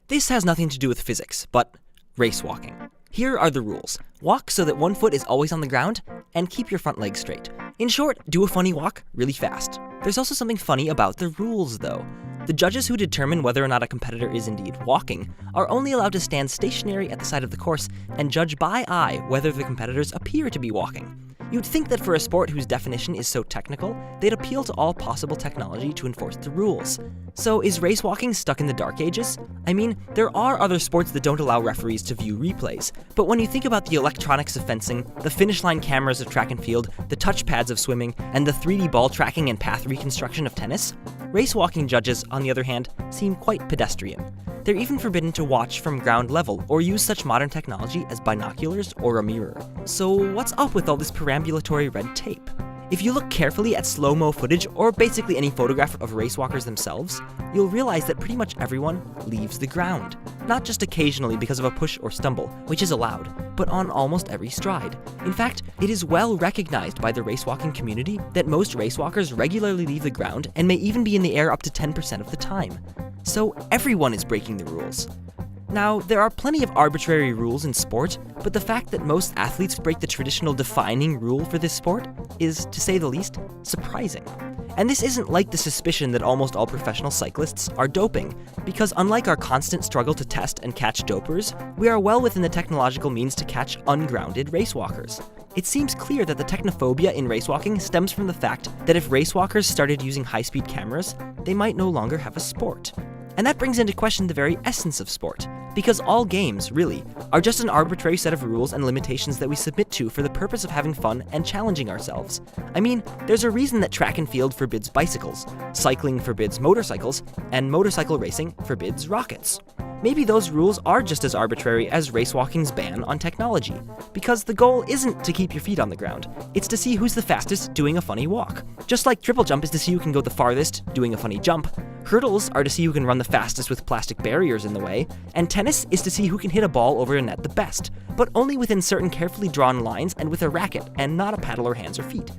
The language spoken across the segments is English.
This has nothing to do with physics, but race walking. Here are the rules. Walk so that one foot is always on the ground, and keep your front leg straight. In short, do a funny walk really fast. There's also something funny about the rules, though. The judges who determine whether or not a competitor is indeed walking are only allowed to stand stationary at the side of the course and judge by eye whether the competitors appear to be walking. You'd think that for a sport whose definition is so technical, they'd appeal to all possible technology to enforce the rules. So is race walking stuck in the dark ages? I mean, there are other sports that don't allow referees to view replays, but when you think about the electronics of fencing, the finish line cameras of track and field, the touchpads of swimming, and the 3D ball tracking and path reconstruction of tennis, race walking judges, on the other hand, seem quite pedestrian. They're even forbidden to watch from ground level or use such modern technology as binoculars or a mirror. So what's up with all this perambulatory red tape? If you look carefully at slow-mo footage or basically any photograph of race walkers themselves, you'll realize that pretty much everyone leaves the ground. Not just occasionally because of a push or stumble, which is allowed, but on almost every stride. In fact, it is well recognized by the racewalking community that most racewalkers regularly leave the ground and may even be in the air up to 10% of the time. So everyone is breaking the rules. Now, there are plenty of arbitrary rules in sport, but the fact that most athletes break the traditional defining rule for this sport is, to say the least, surprising. And this isn't like the suspicion that almost all professional cyclists are doping, because unlike our constant struggle to test and catch dopers, we are well within the technological means to catch ungrounded racewalkers. It seems clear that the technophobia in racewalking stems from the fact that if racewalkers started using high-speed cameras, they might no longer have a sport. And that brings into question the very essence of sport, because all games, really, are just an arbitrary set of rules and limitations that we submit to for the purpose of having fun and challenging ourselves. I mean, there's a reason that track and field forbids bicycles, cycling forbids motorcycles, and motorcycle racing forbids rockets. Maybe those rules are just as arbitrary as racewalking's ban on technology, because the goal isn't to keep your feet on the ground, it's to see who's the fastest doing a funny walk. Just like triple jump is to see who can go the farthest doing a funny jump, hurdles are to see who can run the fastest with plastic barriers in the way, and tennis is to see who can hit a ball over a net the best, but only within certain carefully drawn lines and with a racket and not a paddle or hands or feet.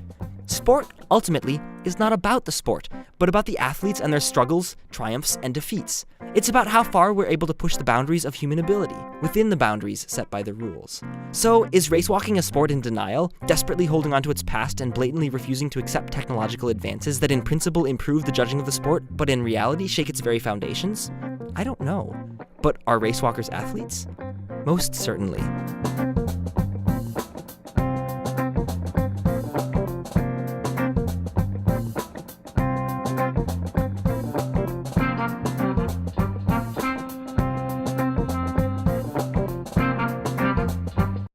Sport, ultimately, is not about the sport, but about the athletes and their struggles, triumphs, and defeats. It's about how far we're able to push the boundaries of human ability, within the boundaries set by the rules. So, is racewalking a sport in denial, desperately holding onto its past and blatantly refusing to accept technological advances that in principle improve the judging of the sport, but in reality shake its very foundations? I don't know. But are racewalkers athletes? Most certainly.